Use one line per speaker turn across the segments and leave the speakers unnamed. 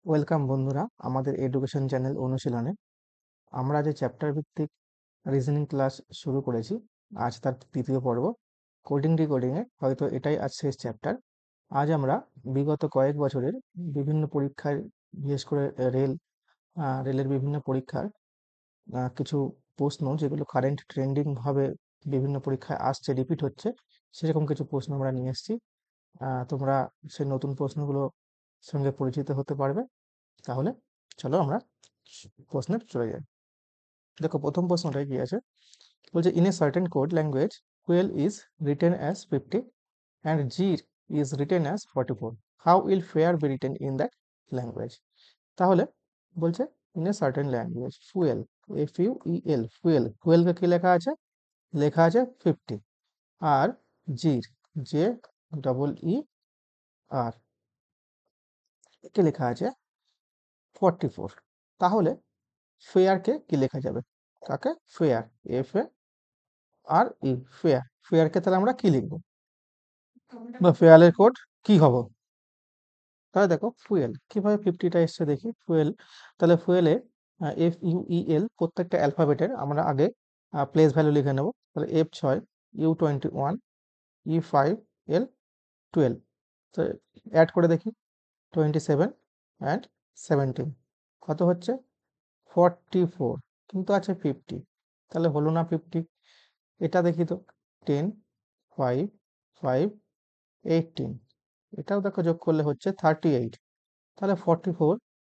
Welcome বন্ধুরা আমাদের education channel অনুশীলনে। আমরা যে চ্যাপ্টার ভিত্তিক রিজনিং ক্লাস শুরু করেছি, আজ তার তৃতীয় পর্ব কোডিং ডিকোডিংয়ে। হয়তো এটাই আজ শেষ চ্যাপ্টার। আজ আমরা বিগত কয়েক বছরের বিভিন্ন পরীক্ষায়, বিশেষ করে রেলের বিভিন্ন পরীক্ষার কিছু প্রশ্ন যেগুলো কারেন্ট ট্রেন্ডিং ভাবে বিভিন্ন পরীক্ষায় আসছে, রিপিট হচ্ছে, সেরকম কিছু প্রশ্ন আমরা নিয়ে এসেছি। তোমরা সেই নতুন প্রশ্নগুলো সঙ্গে পরিচিত হতে পারবে। তাহলে চলো আমরা প্রশ্নে চলে যাই। দেখো প্রথম প্রশ্নটায় কি আছে, বলছে in a certain code language fuel is written as 50 and G is written as 44, how will fair B written in that language. তাহলে বলছে in a certain language fuel, FUEL, ফুয়েলকে কি লেখা আছে 50, আর জির, JEER কে লেখা আছে 44। তাহলে ফেয়ারকে কি লেখা যাবে? কাকে? Fair, FARE, fair. ফেয়ারকে তাহলে আমরা কি লিখবো, বা ফেয়ারের কোড কি হবে? তাহলে দেখো ফুয়েল কিভাবে 50টা এসছে দেখি। ফুয়েল, তাহলে ফুয়েলে FUEL প্রত্যেকটা অ্যালফাবেটের আমরা আগে প্লেস ভ্যালু লিখে নেব। তাহলে F6, U21, E5, L12। তো অ্যাড করে দেখি 27 অ্যান্ড 17 কত হচ্ছে 44, কিন্তু আছে 50, তাহলে হলো না 50। এটা দেখি তো 10, 5, 5, 18, এটাও দেখো যোগ করলে হচ্ছে 38। তাহলে 44,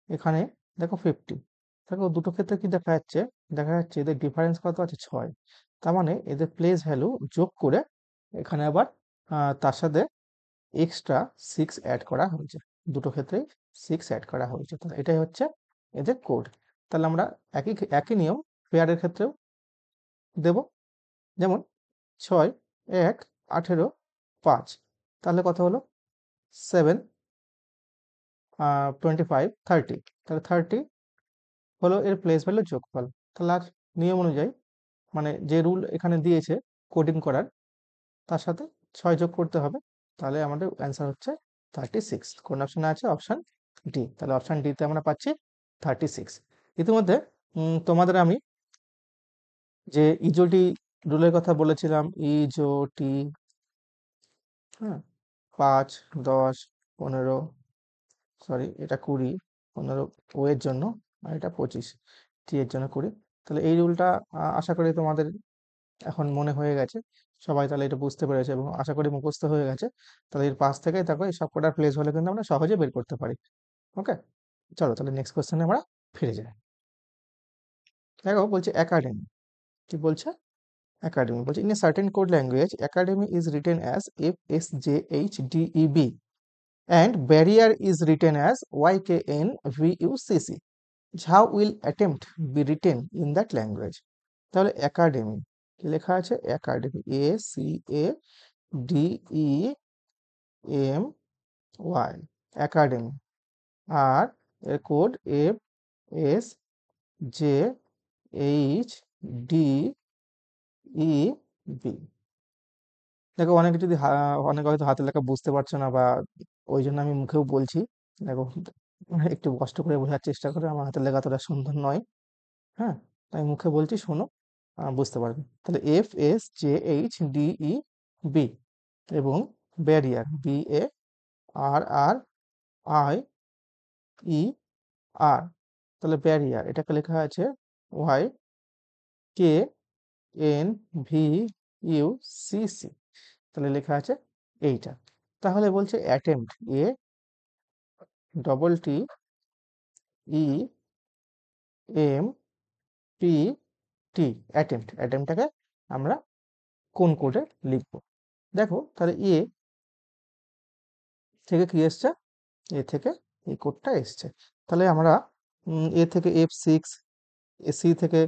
এখানে দেখো 50। দেখো দুটো ক্ষেত্রে কি দেখা যাচ্ছে এদের ডিফারেন্স কত আছে 6। তার মানে এদের প্লেস ভ্যালু যোগ করে এখানে আবার তার সাথে এক্সট্রা 6 অ্যাড করা হয়েছে। দুটো ক্ষেত্রেই 6 অ্যাড করা হয়েছে। তো এটাই হচ্ছে এদের কোড। তাহলে আমরা একই একই নিয়ম পেয়ারের ক্ষেত্রেও দেব। যেমন 6, 1, 18, 5, তাহলে কত হলো 7, 25, 30। তাহলে 30 হলো এর প্লেস ভ্যালুর যোগফল। তাহলে আর নিয়ম অনুযায়ী, মানে যে রুল এখানে দিয়েছে কোডিং করার, তার সাথে 6 যোগ করতে হবে। তাহলে আমাদের অ্যান্সার হচ্ছে 36। কোন অপশনে আছে? Option D. তাহলে অপশন ডিতে আমরা পাচ্ছি 36। ইতিমধ্যে তোমাদের আমি যে ইজোটি রুলের কথা বলেছিলাম, ইজোটি, হ্যাঁ, 5, 10, 15, সরি এটা 20, 15 ও এর জন্য, আর এটা 25 টি এর জন্য 20। তাহলে এই রুলটা আশা করি তোমাদের এখন মনে হয়ে গেছে। সবাই তাহলে এটা বুঝতে পেরেছে এবং আশা করি মুখস্থ হয়ে গেছে। তাহলে এর পাশ থেকেই দেখো এই সবকটার প্লেস ভ্যালু কিন্তু আমরা সহজে বের করতে পারি। ওকে, চলো তাহলে নেক্সট কোশ্চেনে আমরা ফিরে যাই। দেখো বলছে একাডেমি, কি বলছে? একাডেমি বলছে in a certain code language academy is written as FSJHDEB and barrier is written as YKNVUCC. How will attempt be written in that language? তাহলে একাডেমি কি লেখা আছে? একাডেমি, ACADEMY, একাডেমি, আর এর কোড FSJHDEB। দেখো অনেকে যদি অনেকে হয়তো হাতের লেখা বুঝতে পারছো না, বা ওই জন্য আমি মুখেও বলছি। দেখো একটু কষ্ট করে বোঝার চেষ্টা করে, আমার হাতের লেখা অতটা সুন্দর নয়। হ্যাঁ, তাই মুখে বলছি, শোনো, বুঝতে পারবে। তাহলে FSJHDEB এবং ব্যারিয়ার, BARRIER। তাহলে ব্যারিয়ার এটাকে লেখা আছে YKNVUCC। তাহলে লেখা আছে এইটা। তাহলে বলছে অ্যাটেম্প্ট, ATTEMPT, অ্যাটেম্প্টটাকে আমরা কোন কোডে লিখবো? দেখো তাহলে থেকে কি এসছে? থেকে এই কোডটা এসছে। তাহলে আমরা এ থেকে F6, সি থেকে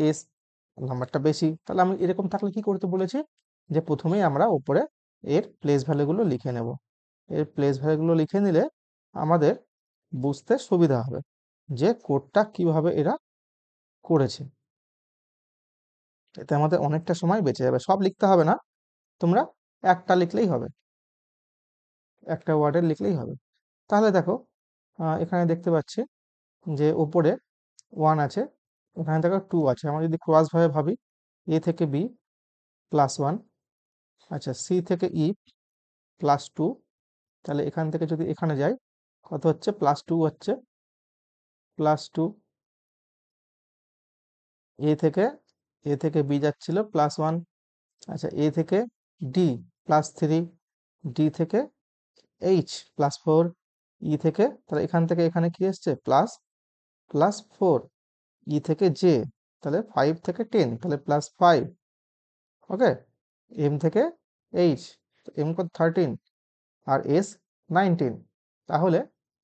এস, নাম্বারটা বেশি। তাহলে আমি এরকম থাকলে কি করতে বলেছি, যে প্রথমেই আমরা উপরে এর প্লেস ভ্যালুগুলো লিখে নেব। এর প্লেস ভ্যালুগুলো লিখে নিলে আমাদের বুঝতে সুবিধা হবে যে কোডটা কিভাবে এরা করেছে। এতে আমাদের অনেকটা সময় বেঁচে যাবে। সব লিখতে হবে না, তোমরা একটা লিখলেই হবে, একটা ওয়ার্ডের লিখলেই হবে। তাহলে দেখো এখানে দেখতে পাচ্ছি যে উপরে 1 আছে, এখানে দেখো 2 আছে। আমরা যদি ক্রস ভাবে ভাবি, এ থেকে বি +1, আচ্ছা সি থেকে ই +2, তাহলে এখান থেকে যদি এখানে যাই কত হচ্ছে, +2 হচ্ছে, +2। এ থেকে বি যাচ্ছিল +1, আচ্ছা এ থেকে ডি +3, ডি থেকে এইচ +4, ই থেকে, তাহলে এখান থেকে এখানে কি এসছে +4, ই থেকে জে, তাহলে 5 থেকে 10, তাহলে +5, ওকে। এম থেকে এইচ, এম কত 13, আর এস 19, তাহলে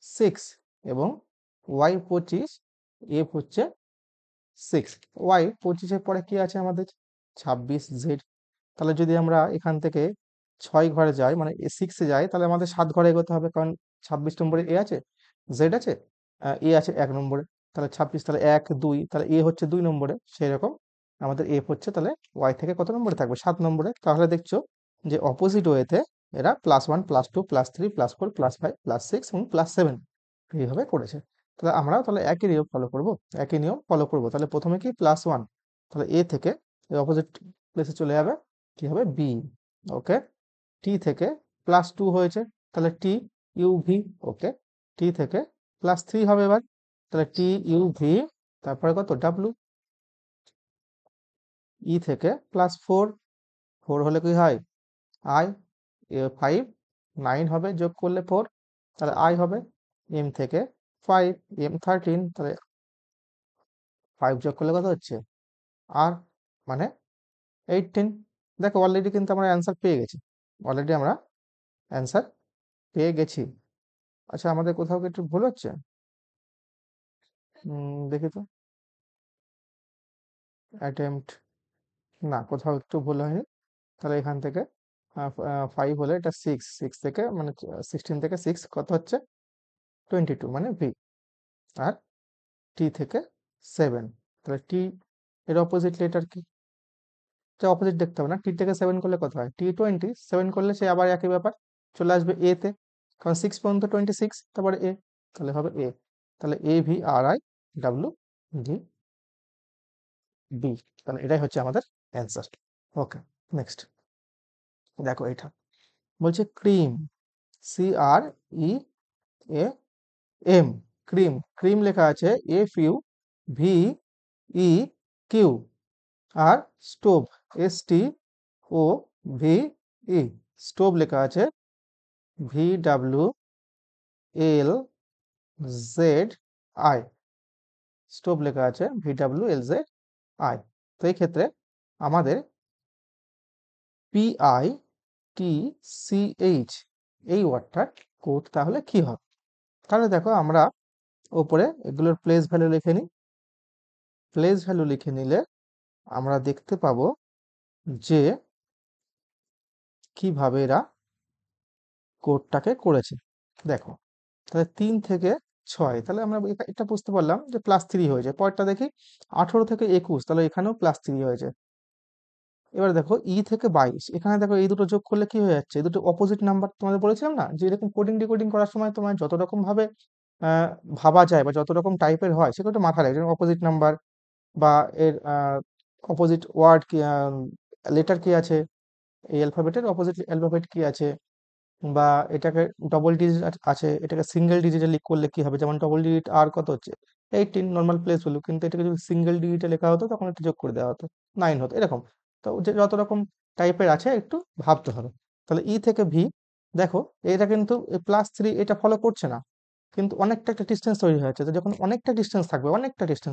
6, এবং ওয়াই 25, এফ হচ্ছে 6, ওয়াই 25-এর পরে কি আছে আমাদের 26 জেড। তাহলে যদি আমরা এখান থেকে 6 ঘরে যাই, মানে 6-এ যাই, তাহলে আমাদের 7 ঘরে এগোতে হবে, কারণ 26 নম্বরে এ আছে, জেড আছে, এ আছে 1 নম্বরে, তাহলে 26, তাহলে 1 2, তাহলে এ হচ্ছে 2 নম্বরে, সেই রকম আমাদের এফ হচ্ছে তাহলে ওয়াই থেকে কত নম্বরে থাকবে, 7 নম্বরে। তাহলে দেখছো যে অপোজিট ওয়েতে এরা +1 +2 +3 +4 +5 +6 এবং +7 এইভাবে করেছে। তাহলে আমরাও তাহলে একই নিয়ম ফলো করব, একই নিয়ম ফলো করব। তাহলে প্রথমে কি +1, তাহলে এ থেকে অপোজিট প্লেসে চলে যাবে, কি হবে বি, ওকে। টি থেকে +2 হয়েছে, তাহলে টি ইউ ভি, ওকে। টি থেকে +3 হবে এবার, তাহলে টি ইউ ভি, তারপরে কত ডাব্লু। ই থেকে +4, 4 হলে কি হয় আই, 5, 9 হবে, যোগ করলে 4, তাহলে আই হবে। এম থেকে 5, এম 13, তাহলে 5 যোগ করলে কত হচ্ছে আর, মানে 18। দেখো অলরেডি কিন্তু আমরা অ্যান্সার পেয়ে গেছি, অলরেডি আমরা অ্যান্সার পেয়ে গেছি। আচ্ছা আমাদের কোথাও কি একটু ভুল হচ্ছে, দেখি তো, অ্যাটেম্পট, না কোথাও একটু ভুল হয়নি। তাহলে এখান থেকে 5 হলে এটা 6, 6 থেকে মানে 16 থেকে 6 কত হচ্ছে 22, মানে ভি। আর টি থেকে 7, তাহলে টি এর অপোজিট লেটার কি, অপোজিট দেখতে হবে না, টি থেকে 7 করলে কত হয় টি 20, 7 করলে সে আবার একই ব্যাপার চলে আসবে এ তে, কারণ 6 পর্যন্ত 26, তারপরে এ, তাহলে হবে এ। তাহলে A V R I W D B, তাহলে এটাই হচ্ছে আমাদের অ্যান্সার। ওকে, নেক্সট দেখো এটা বলছে cream, C R E A M, cream, cream লেখা আছে F U V E Q, আর stove, S T O V E, stove লেখা আছে V W L Z I, stove লেখা আছে V W L Z I. তো এই ক্ষেত্রে আমাদের P I T C H এই ওয়ার্ডটার কোড তাহলে কি হবে। তাহলে দেখো আমরা ওপরে এগুলোর প্লেস ভ্যালু লিখে নিই। প্লেস ভ্যালু লিখে নিলে আমরা দেখতে পাবো যে কিভাবে এরা কোডটাকে করেছে। দেখো তাহলে 3 থেকে 6, তাহলে আমরা এটা বুঝতে পারলাম যে +3 হয়েছে। পরেরটা দেখি 18 থেকে 21, তাহলে এখানেও +3 হয়েছে। এবার দেখো ই থেকে 22, এখানে দেখো এই দুটো যোগ করলে কি হয়ে যাচ্ছে, এই দুটো অপোজিট নাম্বার। তোমাদের বলেছিলাম না যে এরকম কোডিং ডিকোডিং করার সময় তোমার যত রকম ভাবে আহ, ভাবা যায় বা যত রকম টাইপের হয় সেগুলো একটু মাথায় রাখবে, অপোজিট নাম্বার বা এর অপোজিট ওয়ার্ড কি, লেটার কি আছে, এই অ্যালফাবেটের অপোজিট অ্যালফাবেট কি আছে, বা এটাকে ডবল ডিজিট আছে, এটাকে সিঙ্গেল ডিজিটে লিখ করলে কি হবে, যেমন ডবল ডিজিট আর কত হচ্ছে 18, নর্মাল প্লেস ভ্যালু, কিন্তু এটাকে যদি সিঙ্গেল ডিজিটে লেখা হতো তখন একটু যোগ করে দেওয়া হতো 9 হতো, এরকম। তো যে যত রকম টাইপের আছে একটু ভাবতে হবে। তাহলে ই থেকে ভি, দেখো এটা কিন্তু +3 এটা ফলো করছে না, কিন্তু অনেকটা একটা ডিস্টেন্স তৈরি হয়েছে। তো যখন অনেকটা ডিস্টেন্স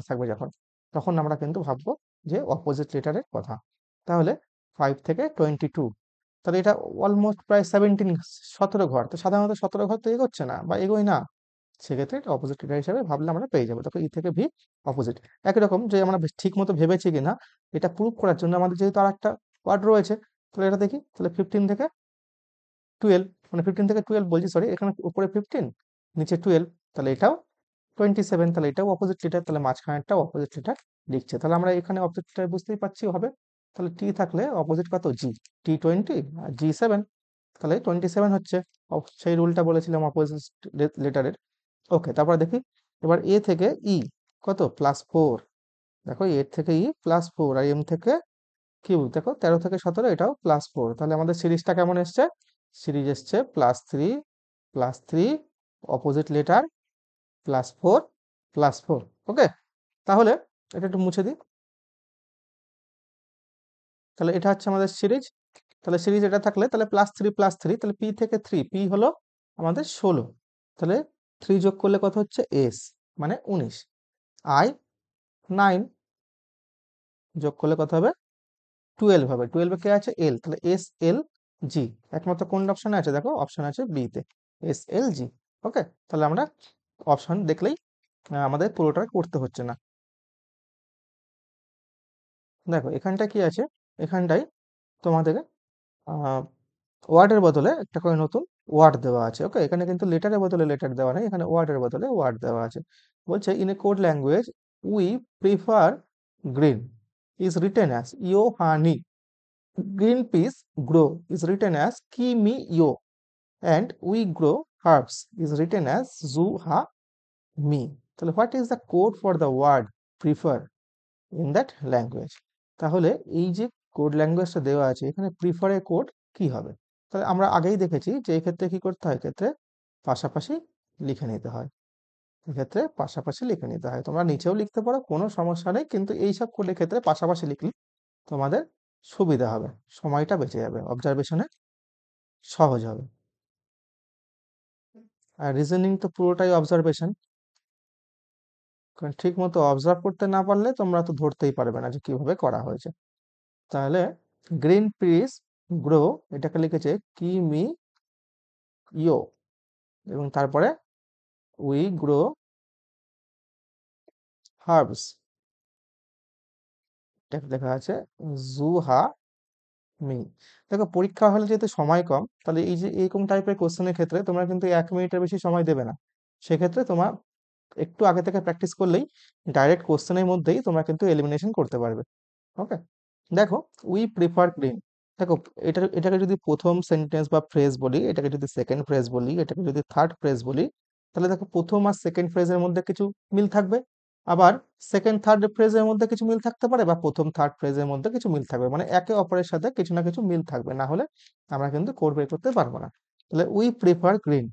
থাকবে যখন, তখন আমরা কিন্তু ভাববো যে অপোজিট লেটারের কথা। তাহলে 5 থেকে 22, তাহলে এটা অলমোস্ট প্রায় 17, 17 ঘর। তো সাধারণত 17 ঘর তো এগোচ্ছে না বা এগোয় না, সেক্ষেত্রে এটা অপোজিট লেটার হিসাবে ভাবলে আমরা পেয়ে যাবো। তখন ই থেকে ভি অপোজিট। একই রকম যে আমরা ঠিক মতো ভেবেছি কিনা এটা প্রুভ করার জন্য আমাদের যেহেতু আর একটা ওয়ার্ড রয়েছে, তাহলে এটা দেখি। তাহলে 15 থেকে 12, মানে 15 থেকে 12 বলছি, সরি, এখানে উপরে 15 নিচে 12, তাহলে এটাও 27, তাহলে এটাও অপোজিট লেটার, তাহলে মাঝখানেরটাও অপোজিট লেটার লিখছে। তাহলে আমরা এখানে অপোজিট লেটার বুঝতেই পারছি হবে। তাহলে টি থাকলে অপোজিট কত জি, টি 20 আর জি 7, তাহলে 27 হচ্ছে। সেই রুলটা বলেছিলাম অপোজিট লেটারের। ওকে, তারপর দেখি এবার এ থেকে ই কত +4, দেখো এ থেকে ই +4, আর এম থেকে কিউ দেখো 13 থেকে 17, এটাও +4। তাহলে আমাদের সিরিজটা কেমন এসছে? সিরিজ এসছে +3 +3, অপোজিট লেটার +4 +4। ওকে, তাহলে এটা একটু মুছে দিই। তাহলে এটা হচ্ছে আমাদের সিরিজ। তাহলে সিরিজ এটা থাকলে তাহলে +3 তাহলে পি থেকে 3, পি হলো আমাদের 16, তাহলে 3 যোগ করলে কত হচ্ছে? এস মানে 19, আই 9 যোগ করলে কত হবে? 12 হবে। 12 এ কে আছে? এল, তাহলে এস এল জি। একমাত্র কোন অপশনে আছে? দেখো অপশন আছে বি তে, এস এল জি। ওকে, তাহলে আমরা অপশন দেখলেই আমাদের পুরোটা করতে হচ্ছে না। দেখো এখানটা কি আছে, এখানটাই তোমাদের ওয়ার্ডের বদলে একটা করে নতুন ওয়ার্ড দেওয়া আছে। ওকে, এখানে কিন্তু লেটারের বদলে লেটার দেওয়া নেই, এখানে ওয়ার্ডের বদলে ওয়ার্ড দেওয়া আছে। বলছে in a code language we prefer green is written as ইও হানি, green peace grow is written as কি মি ইও, and we grow herbs is written as জু হা মি। তাহলে what is the code for the word prefer in that language? তাহলে এই যে কোড ল্যাঙ্গুয়েজটা দেওয়া আছে, এখানে প্রিফারের কোড কি হবে? তাহলে আমরা আগেই দেখেছি যে এই ক্ষেত্রে কি করতে হয়, এক্ষেত্রে পাশাপাশি লিখে নিতে হয়। এক্ষেত্রে পাশাপাশি লিখে নিতে হয়, তোমরা নিচেও লিখতে পারো, কোনো সমস্যা নেই, কিন্তু এইসব কোডের ক্ষেত্রে পাশাপাশি লিখলে তোমাদের সুবিধা হবে, সময়টা বেঁচে যাবে, অবজারভেশনে সহজ হবে। আর রিজনিং তো পুরোটাই অবজারভেশন, কারণ ঠিক মতো অবজার্ভ করতে না পারলে তোমরা তো ধরতেই পারবে না যে কিভাবে করা হয়েছে। তাহলে গ্রিন পিস গ্রো, এটাকে লিখেছে কি মি ইও, এবং তারপরে উই গ্রো হার্বস, এটাকে লেখা আছে জুহা মি। দেখো পরীক্ষা হলে যেহেতু সময় কম, তাহলে এই যে এরকম টাইপের কোশ্চেনের ক্ষেত্রে তোমরা কিন্তু 1 মিনিটের বেশি সময় দেবে না। সেক্ষেত্রে তোমার একটু আগে থেকে প্র্যাকটিস করলেই ডাইরেক্ট কোশ্চেনের মধ্যেই তোমরা কিন্তু এলিমিনেশন করতে পারবে। ওকে, দেখো উই প্রিফার গ্রিন, দেখো এটাকে যদি প্রথম সেন্টেন্স বা ফ্রেজ বলি, এটাকে যদি সেকেন্ড ফ্রেজ বলি, এটাকে যদি থার্ড ফ্রেজ বলি, তাহলে দেখো প্রথম আর সেকেন্ড ফ্রেজের মধ্যে কিছু মিল থাকবে, আবার সেকেন্ড থার্ড ফ্রেজের মধ্যে কিছু মিল থাকতে পারে, বা প্রথম থার্ড ফ্রেজের মধ্যে কিছু মিল থাকবে, মানে একে অপরের সাথে কিছু না কিছু মিল থাকবে, না হলে আমরা কিন্তু কোড বের করতে পারবো না। তাহলে উই প্রিফার গ্রিন,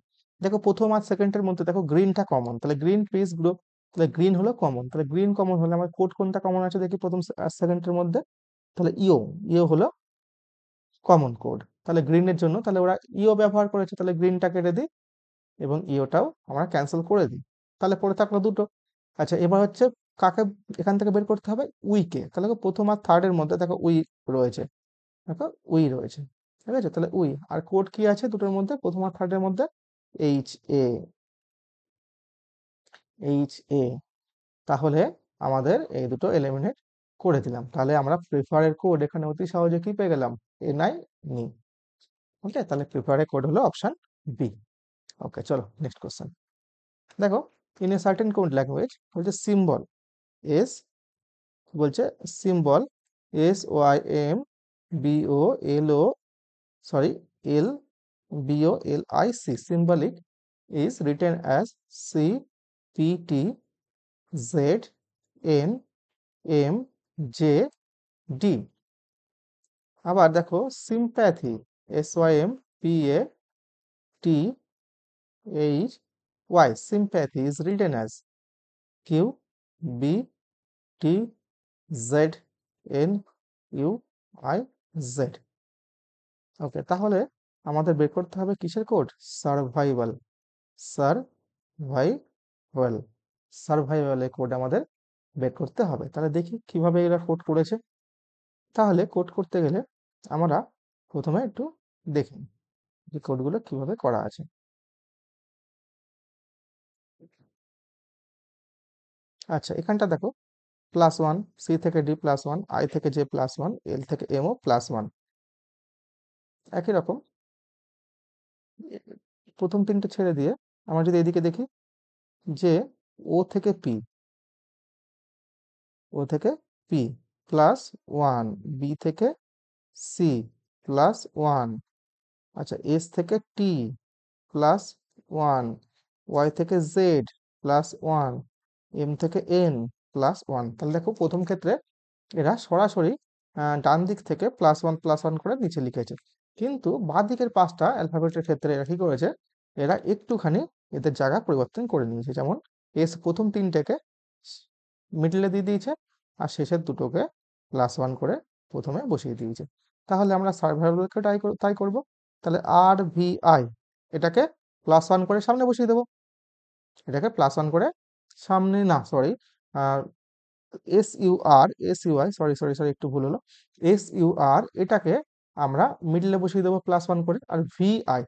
দেখো প্রথম আর সেকেন্ডের মধ্যে দেখো গ্রিনটা কমন, তাহলে গ্রিন পিস গ্রো, তাহলে গ্রিন হলো কমন, তাহলে গ্রিন কমন হলে আমার কোড কোনটা কমন আছে দেখি প্রথম আর সেকেন্ডের মধ্যে, তাহলে ইও, ইও হলো কমন কোড, তাহলে গ্রিনের জন্য তাহলে ওরা ইও ব্যবহার করেছে, তাহলে গ্রিনটা কেটে দিই এবং ইওটাও আমরা ক্যান্সেল করে দিই, তাহলে পড়ে থাকলো দুটো। আচ্ছা, এবার হচ্ছে কাকে এখান থেকে বের করতে হবে? উইকে, তাহলে দেখো প্রথম আর থার্ডের মধ্যে দেখো উই রয়েছে, দেখো উই রয়েছে, ঠিক আছে, তাহলে উই, আর কোড কি আছে দুটোর মধ্যে, প্রথম আর থার্ডের মধ্যে? H A, H A. তাহলে আমাদের এই দুটো এলিমিনেট করে দিলাম, তাহলে আমরা প্রিফারের কোড এখানে অতি সহজে কি পেয়ে গেলাম? এনআই নি। ওকে, তাহলে প্রিফারের কোড হলো অপশন বি। ওকে, চলো নেক্সট কোশ্চেন। দেখো in a certain code language বলছে সিম্বল এস, বলছে symbol S Y M B O L O, sorry L B O L I C, symbolic is written as C P T Z N M J D। আবার দেখো sympathy, SYMPATHY, sympathy is written as QBTZNUIZ। ওকে, তাহলে আমাদের বের করতে হবে কিসের code? Survival, survival, সার্ভাইভালের code আমাদের বের করতে হবে। তাহলে দেখি কিভাবে এরা কোড করেছে। তাহলে কোড করতে গেলে আমরা প্রথমে একটু দেখি যে কোডগুলো কিভাবে করা আছে। আচ্ছা, এখানটা দেখো +1, সি থেকে ডি +1, আই থেকে জে +1, এল থেকে এমও +1, একই রকম প্রথম তিনটে ছেড়ে দিয়ে আমরা যদি এদিকে দেখি যে ও থেকে পি, ও থেকে পি +1, বি থেকে সি +1, আচ্ছা এস থেকে টি +1, ওয়াই থেকে জেড প্লাস ওয়ান, এম থেকে এন প্লাস ওয়ান। তাহলে দেখো প্রথম ক্ষেত্রে এরা সরাসরি ডান দিক থেকে প্লাস ওয়ান করে নিচে লিখেছে, কিন্তু বাঁ দিকের পাঁচটা অ্যালফাবেটের ক্ষেত্রে এরা কি করেছে, এরা একটুখানি এদের জায়গা পরিবর্তন করে নিয়েছে। যেমন এস প্রথম তিনটেকে মিডলে দিয়ে দিয়েছে, আর শেষের দুটোকে প্লাস ওয়ান করে প্রথমে বসিয়ে দিয়েছে। তাহলে আমরা সার্ভারগুলোকে তাই করব। তাহলে আর ভি আই এটাকে প্লাস ওয়ান করে সামনে বসিয়ে দেবো, এটাকে প্লাস ওয়ান করে সামনে, না sorry, S U I, sorry sorry sorry একটু ভুল হলো, এস ইউ আর এটাকে আমরা মিডলে বসিয়ে দেবো প্লাস ওয়ান করে, আর ভি আই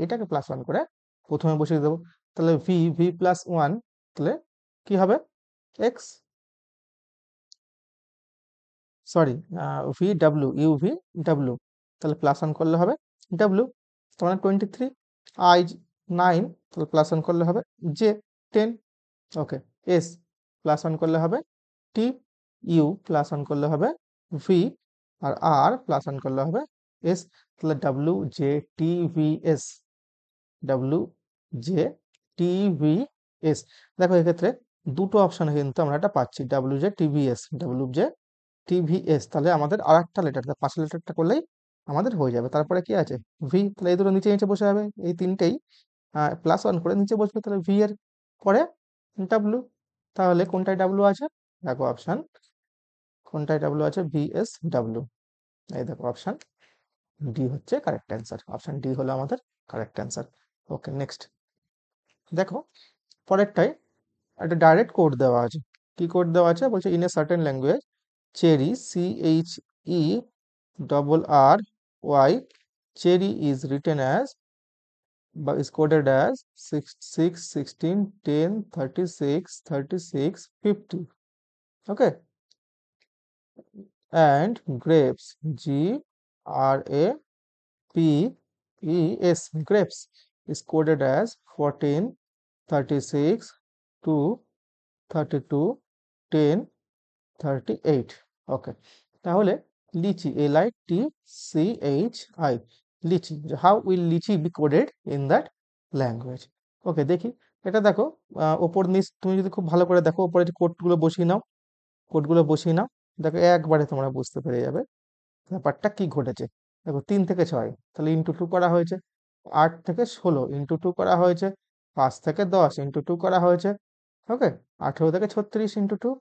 এটাকে প্লাস ওয়ান করে প্রথমে বসিয়ে দেবো। তাহলে ভি ভি প্লাস ওয়ান, তাহলে কি হবে x, sorry, V W U V W, তাহলে প্লাস ওয়ান করলে হবে ডাব্লিউ, তার 23, আই 9, তাহলে প্লাস ওয়ান করলে হবে জে 10, ওকে, এস প্লাস ওয়ান করলে হবে টি, ইউ প্লাস ওয়ান করলে হবে ভি, আর আর প্লাস ওয়ান করলে হবে এস। তাহলে W J T V S, W J T V S. দেখো এক্ষেত্রে দুটো অপশন কিন্তু আমরা এটা পাচ্ছি, W J TVS, W J TVS. তাহলে আমাদের আর একটা লেটার, পাঁচটা লেটারটা করলেই আমাদের হয়ে যাবে। তারপরে কি আছে ভি, তাহলে এই দুটো নিচে নিচে বসে যাবে, এই তিনটেই প্লাস ওয়ান করে নিচে বসবে, তাহলে ভি এর পরে ডাব্লু। তাহলে কোনটায় ডাব্লু আছে, দেখো অপশন কোনটায় ডাব্লু আছে, ভিএস ডাব্লু, এই দেখো অপশন ডি হচ্ছে কারেক্ট অ্যান্সার, অপশন ডি হলো আমাদের কারেক্ট অ্যান্সার। ওকে, নেক্সট দেখো পরেরটাই একটা ডাইরেক্ট কোড দেওয়া আছে। কি কোড দেওয়া আছে, বলছে in a certain language cherry, CHE double RY, cherry is written as, but is coded as 6, 16, 10, 36, 36, 50. Okay, and grapes, GRAPES, grapes is coded as 14, 36, 2, 32, 10, 38. Okay, তাহলে litchi, LITCHI, litchi, how will litchi be coded in that language. Okay, দেখি এটা দেখো, ওপর নিচ তুমি যদি খুব ভালো করে দেখো, ওপরে যে কোডগুলো বসিয়ে নাও, কোডগুলো বসিয়ে নাও, দেখো একবারে তোমরা বুঝতে পেরে যাবে ব্যাপারটা কি ঘটেছে। দেখো 3 থেকে 6, তাহলে ইন্টু 2 করা হয়েছে, 8 থেকে 16 ইন্টু 2 করা হয়েছে, 5 থেকে 10 ইন্টু 2 করা হয়েছে, ওকে, 18 থেকে 36 ইন্টু 2,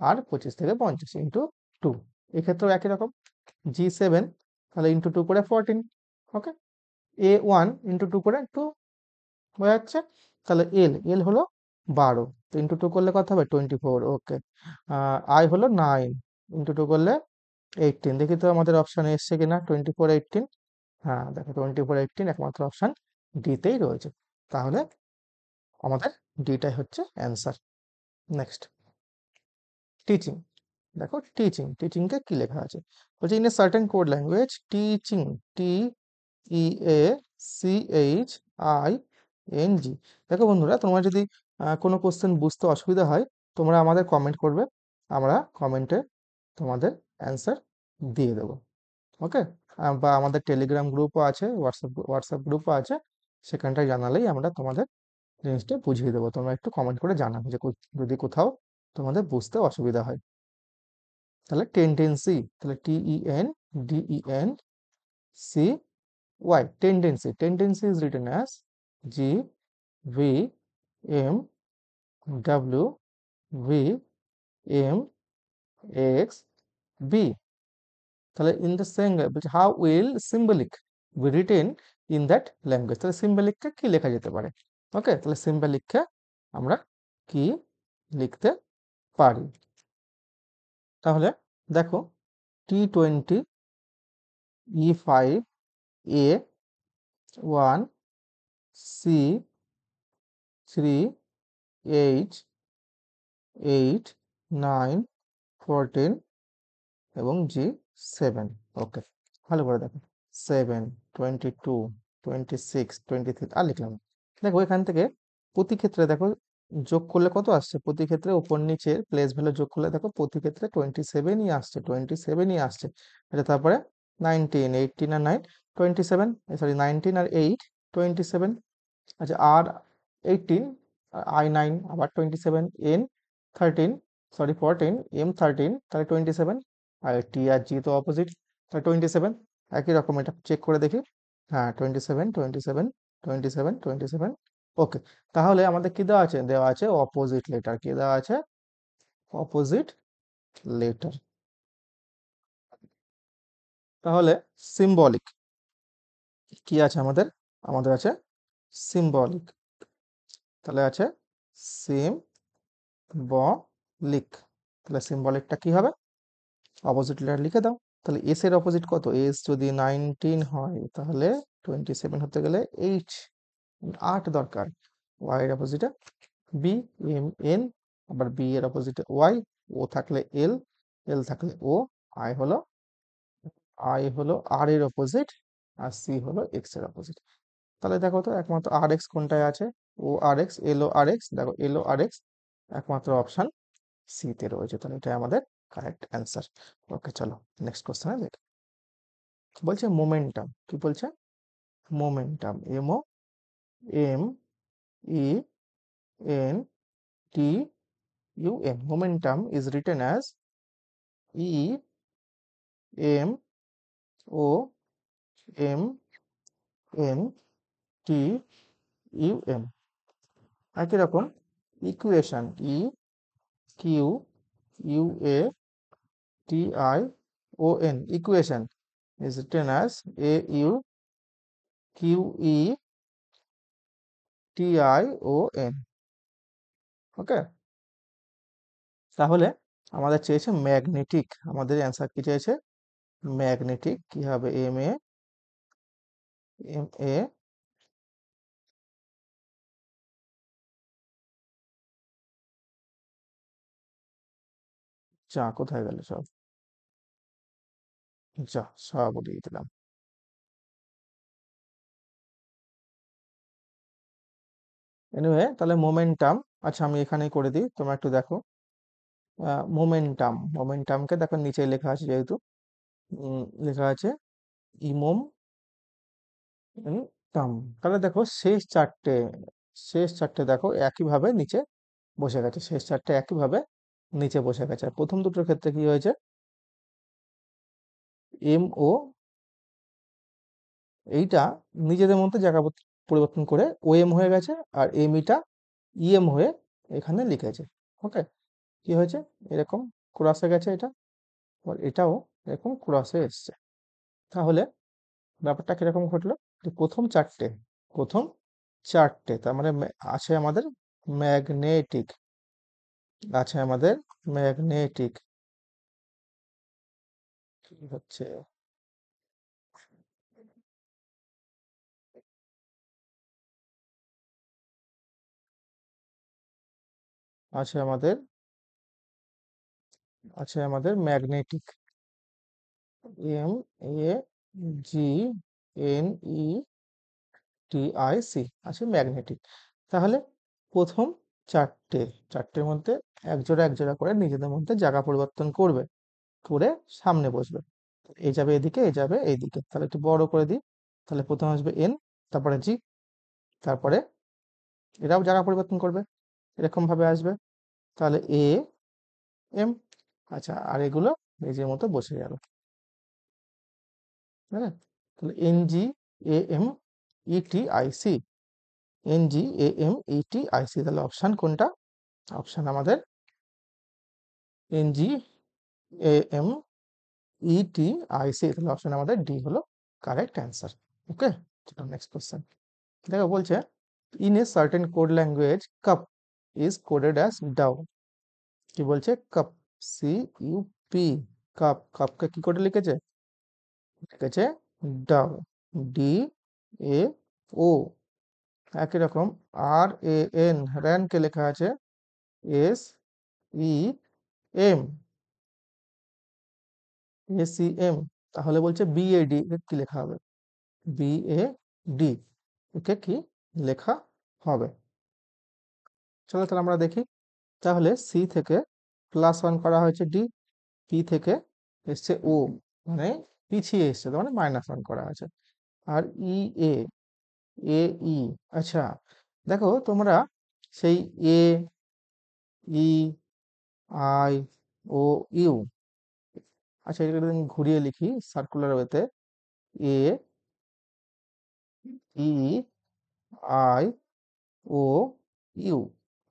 আর 25 থেকে 50 ইন্টু 2, এক্ষেত্রেও একই রকম। G7 তাহলে ইন্টু 2 করে 14, ওকে, A1 ইন্টু 2 করে 2 হয়ে যাচ্ছে। তাহলে এল হলো 12, তো ইন্টু 2 করলে কত হবে 24, ওকে, আই হলো 9, ইন্টু 2 করলে 18। দেখি তো আমাদের অপশানে এসছে কিনা 24, 18, হ্যাঁ দেখো 24, 18 একমাত্র অপশান ডিতেই রয়েছে। তাহলে আমাদের ডিটাই হচ্ছে অ্যান্সার। নেক্সট টিচিং, দেখো টিচিংকে কি লেখা আছে, বলছে in a certain code language teaching, TEACHING। দেখো বন্ধুরা, তোমরা যদি কোনো কোশ্চেন বুঝতে অসুবিধা হয়, তোমরা আমাদের কমেন্ট করবে, আমরা কমেন্টে তোমাদের অ্যান্সার দিয়ে দেবো, ওকে, বা আমাদের টেলিগ্রাম গ্রুপও আছে, হোয়াটসঅ্যাপ গ্রুপও আছে, সেখানটায় জানালেই আমরা তোমাদের জিনিসটা বুঝিয়ে দেবো। তোমরা একটু কমেন্ট করে জানাবে যে যদি কোথাও তোমাদের বুঝতে অসুবিধা হয়। তাহলে টেন্ডেন্সি, তাহলে TENDENCY, tendency is written as GVMWVMXB। তাহলে in the same way, how will symbolic be written in that language, তাহলে সিম্বলিককে কি লেখা যেতে পারে, ওকে, তাহলে সিম্বলিককে আমরা কি লিখতে পারি, তাহলে দেখো T20, E5, A1, C3, H8, 9, 14 এবং G7। ওকে, ভালো করে দেখো 7, 22, 26, 23 আর লিখলাম। দেখো এখান থেকে প্রতি ক্ষেত্রে দেখো যোগ করলে কত আসছে, প্রতি ক্ষেত্রে উপর নিচের প্লেস ভ্যালু যোগ করলে দেখো প্রতি ক্ষেত্রে 27ই আসছে, 27ই আসছে। এটা তারপরে 19, 18 আর 9, 27, সরি 19 আর 8, 27। আচ্ছা, আর 18, I9 আবার 27, N13 সরি 14, M13 তাহলে 27, আর টি আর জি তো অপোজিট, তাহলে 27 একই রকম। এটা চেক করে দেখি, হ্যাঁ 27 27 27 27, ওকে। তাহলে আমাদের কি দেওয়া আছে? দেওয়া আছে অপোজিট লেটার। কি দেওয়া আছে? Opposite letter. তাহলে সিম্বলিক কি আছে আমাদের? আমাদের আছে সিম্বলিক। তাহলে আছে সিম্বলিক। তাহলে সিম্বলিকটা কি হবে? অপোজিট লেটার লিখে দাও। তাহলে এস এর অপোজিট কত? এস যদি 19 হয় তাহলে 27 হতে গেলে 8 দরকার। ওয়াই এর অপোজিটে বি, এম এন, আবার বি এর অপোজিটে ওয়াই, ও থাকলে এল, এল থাকলে ও, আই হলো আর এর অপোজিট, আর সি হলো এক্স এর অপোজিট। তাহলে দেখো তো একমাত্র আর এক্স কোনটায় আছে? ও আর এক্স, এল ও আর এক্স, দেখো এল ও আর এক্স একমাত্র অপশন সি তে রয়েছে। তাহলে এটা আমাদের কারেক্ট অ্যান্সার। ওকে, চলো নেক্সট কোশ্চেনে দেখি। বলছে মোমেন্টাম। কি বলছে? Momentum, M O M E N T U M. Momentum is written as E M O M N T U M. একই রকম equation, E Q U A T I O N, equation is written as a u q e t i o n। ওকে, তাহলে আমাদের চেয়েছে magnetic. আমাদের answer কি চেয়েছে? Magnetic. কি হবে? এম এ যা, কোথায় গেল সব? যা, সব উঠিয়ে দিলাম। এনিওয়ে, তাহলে মোমেন্টাম, আচ্ছা আমি এখানেই করে দিই, তোমরা একটু দেখো। মোমেন্টাম, মোমেন্টামকে দেখো নিচে লেখা আছে যেহেতু, লেখা আছে ইমোম টাম। তাহলে দেখো শেষ চারটে দেখো একইভাবে নিচে বসে গেছে। শেষ চারটে একইভাবে নিচে বসে গেছে। আর প্রথম দুটোর ক্ষেত্রে কি হয়েছে? এম ও এইটা নিজেদের মধ্যে জায়গা পরিবর্তন করে ও এম হয়ে গেছে, আর এম ইটা ইএম হয়ে এখানে লিখেছে। ওকে, কি হয়েছে? এরকম ক্রসে গেছে এটা, আর এটাও এরকম ক্রসে এসছে। তাহলে ব্যাপারটা কিরকম ঘটলো? যে প্রথম চারটে তার মানে আছে আমাদের ম্যাগনেটিক, আছে আমাদের ম্যাগনেটিক। কি হচ্ছে? আছে আমাদের magnetic, M A G N E T I C, আছে ম্যাগনেটিক। তাহলে প্রথম চারটে চারটের মধ্যে এক জোড়া করে নিজেদের মধ্যে জায়গা পরিবর্তন করবে, করে সামনে বসবে। এ যাবে এদিকে, এ যাবে এইদিকে। তাহলে একটু বড় করে দিই। তাহলে প্রথম আসবে এন, তারপরে জি, তারপরে এরাও জায়গা পরিবর্তন করবে, এরকম ভাবে আসবে। তাহলে এ এম, আচ্ছা, আর এগুলো নিজের মতো বসে যাবে। হ্যাঁ, তাহলে N G A M E T I C, N G A M E T I C. তাহলে অপশন কোনটা? অপশন আমাদের N G A M E T I C. তাহলে অপশন আমাদের ডি হলো কারেক্ট অ্যান্সার। ওকে, চলো next question. দেখো বলছে in a certain code language cup is coded as ডাউ। কি বলছে? Cup, C U P, cup, কাপকে কি করে লিখেছে? লিখেছে ডাউ, ডি এ ও। একই রকম আর এ এন, র্যান কে লেখা আছে S E M, S E M. তাহলে বলছে বি এ ডি, কি লেখা হবে? বি এ ডি, একে কি লেখা হবে? চলো তাহলে আমরা দেখি। তাহলে সি থেকে +1 করা হয়েছে ডি, পি থেকে এসছে ও, মানে পিছিয়ে এসছে, তার মানে -1 করা আছে। আর ই এ, এ ই, আচ্ছা দেখো তোমরা সেই এ, ই, আই, ও, ইউ, আচ্ছা এটা যদি আমি ঘুরিয়ে লিখি সার্কুলার ওয়েতে, এ, ই, আই, ও, ইউ।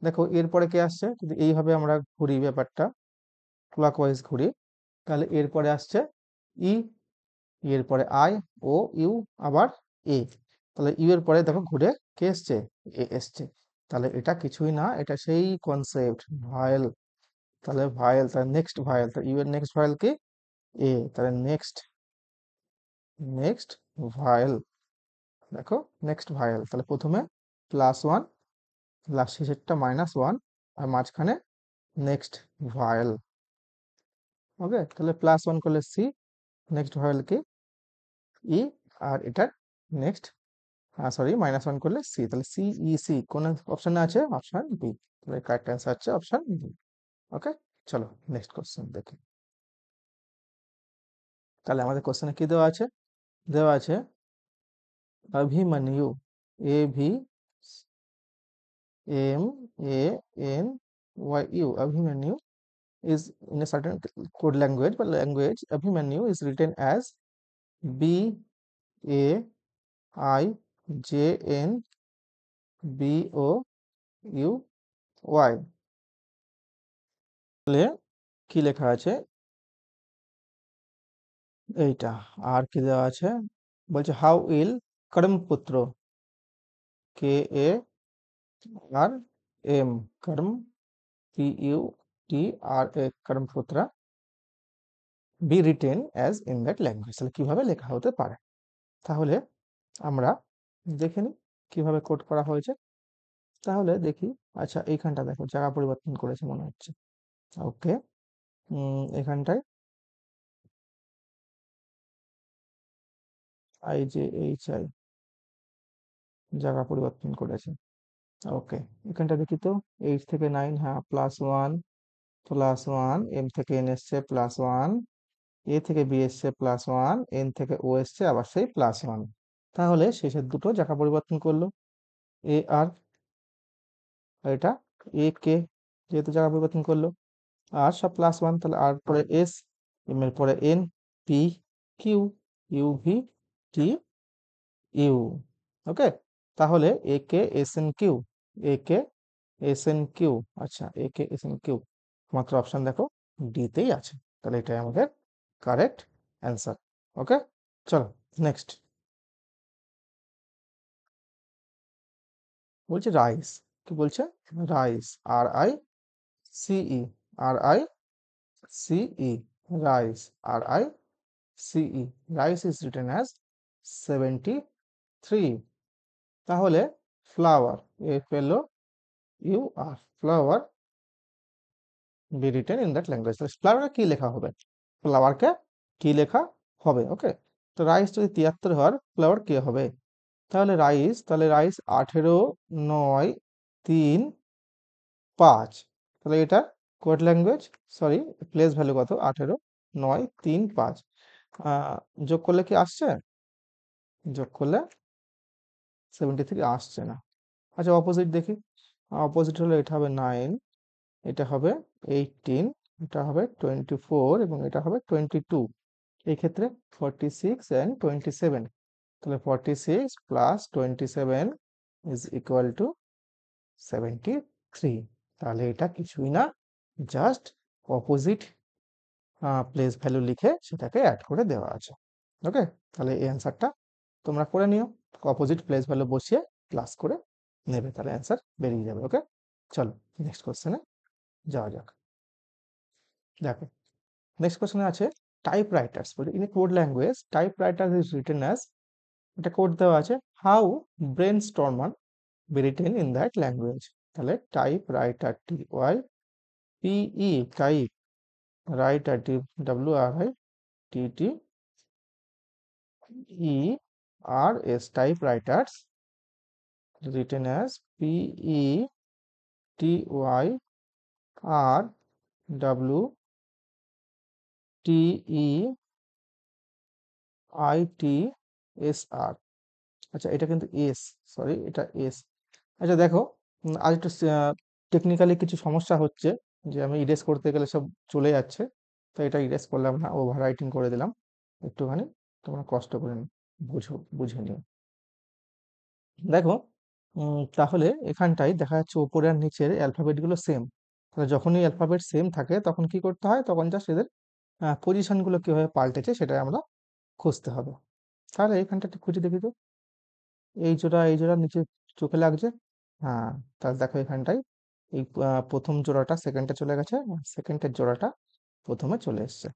দেখো এরপরে কে আসছে, যদি এইভাবে আমরা ঘুরি ব্যাপারটা, ক্লকওয়াইজ ঘুরি, তাহলে এরপরে আসছে ই, এরপরে আই, ও, ইউ, আবার এ। তাহলে ইউ এর পরে দেখো ঘুরে কে এসছে, এ এসছে। তাহলে এটা কিছুই না, এটা সেই কনসেপ্ট ভায়েল। তাহলে ভায়েল, তাহলে নেক্সট ভায়েল, তাহলে ইউ এর নেক্সট ভায়েল কি, এ। তাহলে নেক্সট, নেক্সট ভায়েল, দেখো নেক্সট ভায়েল। তাহলে প্রথমে +1, লাস্ট শেষেরটা -1, আর মাঝখানে নেক্সট ভায়েল। ওকে, তাহলে +1 করলে সি, নেক্সট ভায়েল কি, ই, আর এটার নেক্সট, সরি -1 করলে সি, তাহলে সি, ই, সি কোন অপশনে আছে, অপশন বি। তাহলে কারেক্ট অ্যান্সার হচ্ছে অপশন বি। ওকে, চলো নেক্সট কোশ্চেন দেখি। তাহলে আমাদের কোশ্চেনে কি দেওয়া আছে, দেওয়া আছে Abhimanyu, A V M A N Y U, Abhimanyu is in a certain code language, but language Abhimanyu is written as B A I J N B O U Y। তাহলে কি লেখা আছে এইটা, আর কি দেওয়া আছে, বলছে হাউ উইল কর্মপুত্র, কে এ আর এম, কর্ম, P U T R A, কর্মপুত্রা, be written as in that language. তাহলে কিভাবে লেখা হতে পারে, তাহলে আমরা দেখে নিই কিভাবে কোড করা হয়েছে। তাহলে দেখি, আচ্ছা এইখানটা দেখো জায়গা পরিবর্তন করেছে মনে হচ্ছে। ওকে, এখানটায় আই জে এইচ আই জায়গা পরিবর্তন করেছে। ওকে, এখানটা দেখি তো, 8 থেকে 9, হ্যাঁ +1, +1, এম থেকে এন এসছে +1, এ থেকে বি এসছে +1, এন থেকে ও এসছে আবার সেই +1। তাহলে শেষের দুটো জায়গা পরিবর্তন করলো, এ আর, এটা এ কে, যেহেতু জায়গা পরিবর্তন করলো, আর সব +1, তাহলে আর পরে এস, এম এর পরে N, P Q, U V T U. Okay, তাহলে A K S N Q, A K S N Q, আচ্ছা A K S N Q, মাত্র অপশন দেখো ডি তেই আছে। তাহলে এটাই আমাদের কারেক্ট অ্যান্সার। ওকে, চলো নেক্সট। বলছে রাইস, কি বলছে, rice, R I C E, R I C E, rice, R I C E, rice is written as 73। তাহলে flower, F L O U R, flower be written in that language. তাহলে flower কি লেখা হবে, ফ্লাওয়ারকে কি লেখা হবে। ওকে, তো রাইস যদি 73 হয়, ফ্লাওয়ার কি হবে, তাহলে রাইস, তাহলে রাইস 18, 9, 3, 5। তাহলে এটা code language, sorry place value কত, 18, 9, 3, 5, যোগ করলে কি আসছে, যোগ করলে 73 আসছে না। আচ্ছা অপোজিট দেখি, অপোজিট হলে এটা হবে 9, এটা হবে 18, এটা হবে 24, এবং এটা হবে 22। এই ক্ষেত্রে 46 and 27, তাহলে 46 + 27 ইজ ইকুয়াল টু 73। তাহলে এটা কিছুই না, জাস্ট অপোজিট প্লেস ভ্যালু লিখে সেটাকে অ্যাড করে দেওয়া আছে। ওকে, তাহলে এই অ্যান্সারটা তোমরা করে নিও, অপোজিট প্লেস ভ্যালু বসিয়ে প্লাস করে নেবে, তাহলে অ্যান্সার বেরিয়ে যাবে। ওকে, চলো নেক্সট কোশ্চেনে যাওয়া যাক। দেখো নেক্সট কোশ্চেনে আছে টাইপরাইটার্স, বলে in code language typewriter is written as, এটা কোড দেওয়া আছে, how brainstormer be written in that language. তাহলে typewriter, T Y P E, type, writer, T W R I T T E R S, typewriters written as P E T Y R W T E I T S R। আচ্ছা এটা কিন্তু S, sorry এটা S, আচ্ছা দেখো, আজ একটু technically কিছু সমস্যা হচ্ছে, যে আমি ইরেজ করতে গেলে সব চলে যাচ্ছে। তো এটা ইরেজ করলাম না, ওভার রাইটিং করে দিলাম একটুখানি। তোমরা কষ্ট করে বুঝে নিও। দেখো, তাহলে এখানটায় দেখা যাচ্ছে উপরে আর নিচের অ্যালফাবেট গুলো সেম। তাহলে যখনই অ্যালফাবেট সেম থাকে তখন কি করতে হয়, তখন জাস্ট এদের পজিশন গুলো কিভাবে পাল্টেছে সেটা আমরা খুঁজতে হবে। তাহলে এখানটা একটু খুঁজে দেখি তো, এই জোড়া নিচে চোখে লাগছে। হ্যাঁ, তাহলে দেখো এখানটায় এই প্রথম জোড়াটা সেকেন্ডে চলে গেছে, সেকেন্ডের জোড়াটা প্রথমে চলে এসছে।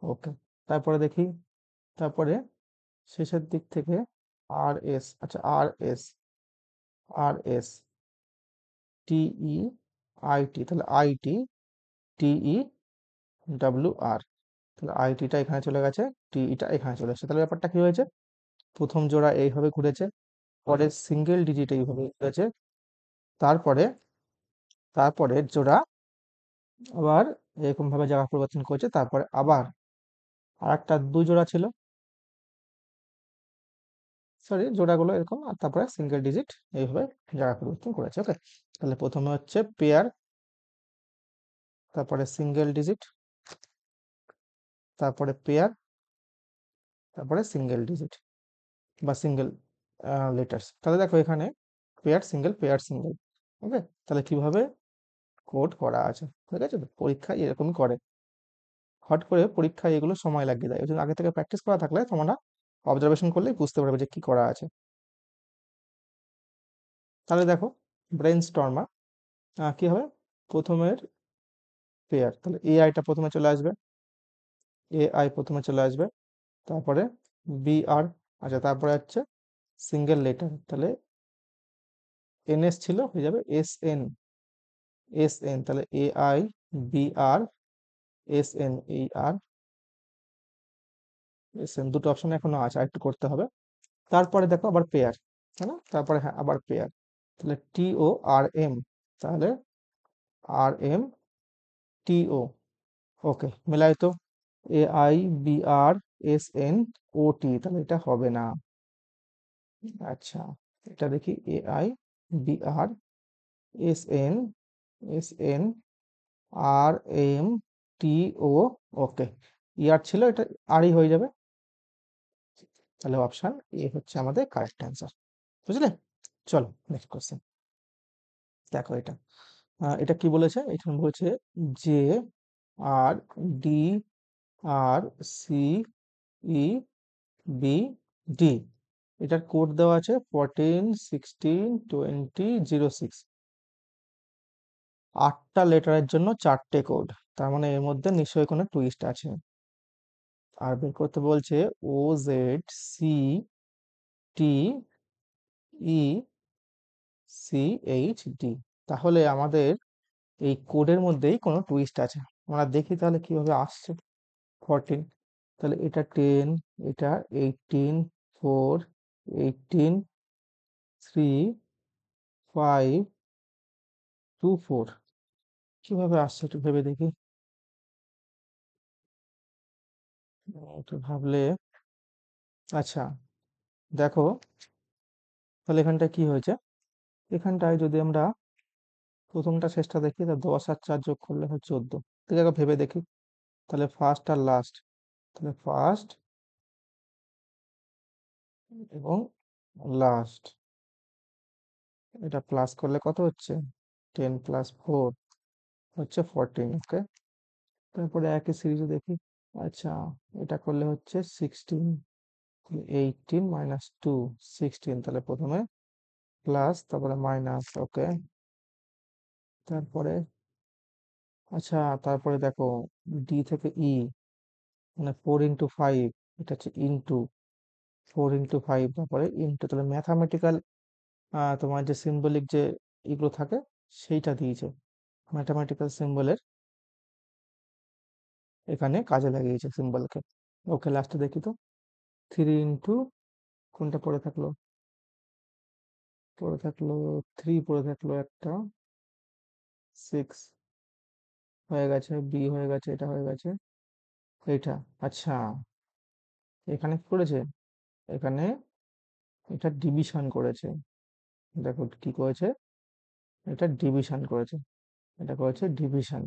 ওকে, তারপরে দেখি, তারপরে শেষের দিক থেকে আর এস, আচ্ছা আর S T E I T, তাহলে I T T E W R, তাহলে আই টিটা এখানে চলে গেছে, টি ইটা এখানে চলে এসেছে। তাহলে ব্যাপারটা কি হয়েছে, প্রথম জোড়া এইভাবে ঘুরেছে, পরে সিঙ্গেল ডিজিট এইভাবে ঘুরেছে, তারপরে তারপরে জোড়া আবার এরকম ভাবে জায়গা পরিবর্তন করেছে, তারপরে আবার আর একটা দুই জোড়া ছিল, সরি জোড়াগুলো এরকম, আর তারপরে সিঙ্গেল ডিজিট এইভাবে জায়গা পরিবর্তন করেছে। ওকে, তাহলে প্রথমে হচ্ছে পেয়ার, তারপরে সিঙ্গেল ডিজিট, তারপরে পেয়ার, তারপরে সিঙ্গেল ডিজিট বা সিঙ্গেল লেটার্স। তাহলে দেখো এখানে পেয়ার সিঙ্গেল পেয়ার সিঙ্গেল। ওকে, তাহলে কিভাবে কোড করা আছে, ঠিক আছে, তো পরীক্ষায় এরকমই করে, হট করে পরীক্ষায় এগুলো সময় লাগিয়ে দেয়। ওই জন্য আগে থেকে প্র্যাকটিস করা থাকলে তোমরা অবজারভেশন করলেই বুঝতে পারবে যে কি করা আছে। তাহলে দেখো, ব্রেন স্টর্মার কি হবে, প্রথমের পেয়ার, তাহলে এআইটা প্রথমে চলে আসবে, এআই প্রথমে চলে আসবে, তারপরে বিআর, আচ্ছা তারপরে হচ্ছে সিঙ্গেল লেটার, তাহলে এনএস ছিল, হয়ে যাবে এস এন, তাহলে এআই বিআর এস এন, এই আর এস এন, দুটো অপশন এখনো আছে, আর একটু করতে হবে। তারপরে দেখো আবার পেয়ার, তাই না, তারপরে হ্যাঁ আবার পেয়ার, তাহলে টিও আর এম, তাহলে আর এম টিও। ওকে, মেলাই তো, A I B R S N O T, তাহলে এটা হবে না। আচ্ছা, এটা দেখি, A I B R S N R M T O. Okay, ইয়ার ছিল, এটা আরই হয়ে যাবে, তাহলে অপশন এ হচ্ছে আমাদের কারেক্ট অ্যান্সার। বুঝলে? চলো নেক্সট কোশ্চেন। দেখো এটা, এটা কি বলেছে, এখানে বলেছে জে আর ডি আর সি ই বি ডি, এটার কোড দেওয়া আছে 14 16 20 06, 8টা লেটারের জন্য 4টে কোড, তার মানে এর মধ্যে নিশ্চয়ই কোনো টুইস্ট আছে। আর বের করতে বলছে OZCTE CHD, তাহলে আমাদের এই কোডের মধ্যেই কোনো টুইস্ট আছে। আমরা দেখি তাহলে কিভাবে আসছে। 14, তাহলে এটা 10, এটা 18, 4, 18, 3, 5, 2, 4, কিভাবে আসছে একটু ভেবে দেখি। একটু ভাবলে, আচ্ছা দেখো, তাহলে এখানটায় কি হয়েছে, এখানটায় যদি আমরা প্রথমটা শেষটা দেখি, তা 10 আর 4 যোগ করলে হয় 14। ঠিক আছে, ভেবে দেখি, তাহলে ফার্স্ট আর লাস্ট, তাহলে ফার্স্ট এবং লাস্ট, এটা প্লাস করলে কত হচ্ছে, 10 + 4 হচ্ছে 14। ওকে, তারপরে একই সিরিজে দেখি, আচ্ছা এটা করলে হচ্ছে 16, 18 - 2 16, তাহলে প্রথমে প্লাস তারপরে মাইনাস। ওকে, তারপরে আচ্ছা, তারপরে দেখো ডি থেকে ই, মানে 4 × 5, এটা হচ্ছে ইন্টু 4 × 5, তারপরে ইন্টু, তাহলে ম্যাথামেটিক্যাল তোমার যে সিম্বলিক যে এগুলো থাকে সেইটা দিয়েছে, ম্যাথামেটিক্যাল সিম্বলের এখানে কাজে লাগিয়েছে সিম্বলকে। ওকে, লাস্টে দেখি তো, 3 কোনটা পড়ে থাকলো 3, পড়ে থাকলো একটা, 6 হয়ে গেছে, বি হয়ে গেছে, এটা হয়ে গেছে, এইটা। আচ্ছা, এখানে কি করেছে, এখানে এটা ডিভিশন করেছে, দেখো কি করেছে, এটা ডিভিশন করেছে, এটা করেছে ডিভিশন।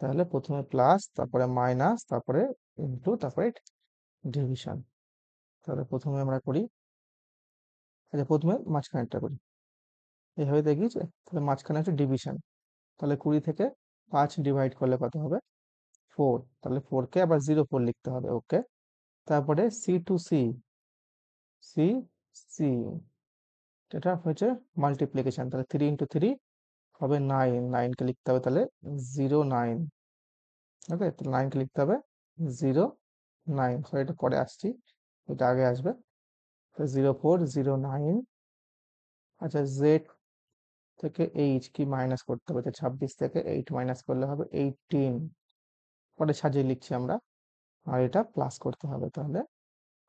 তাহলে প্রথমে প্লাস, তারপরে মাইনাস, তারপরে ইনটু, তারপরে ডিভিশন। তাহলে প্রথমে আমরা করি, আচ্ছা প্রথমে মাঝখানেরটা করি, এইভাবে দেখিয়েছে। তাহলে মাঝখানে হচ্ছে ডিভিশন। তাহলে 20 থেকে 5 ডিভাইড করলে কত হবে? 4। তাহলে 4 কে আবার 04 লিখতে হবে, ওকে। তারপরে C to C, C C, এটা হচ্ছে মাল্টিপ্লিকেশন। তাহলে 3 ইন্টু 3 হবে 9, 9 কে লিখতে হবে তাহলে 09। ওকে, তাহলে 9 কে লিখতে হবে 09। সরি, এটা পরে আসছি, এটা আগে আসবে। 0409। আচ্ছা, জেড থেকে এইচ কি মাইনাস করতে হবে? 26 থেকে 8 মাইনাস করলে হবে 18। পরে সাজিয়ে লিখছি আমরা। আর এটা প্লাস করতে হবে, তাহলে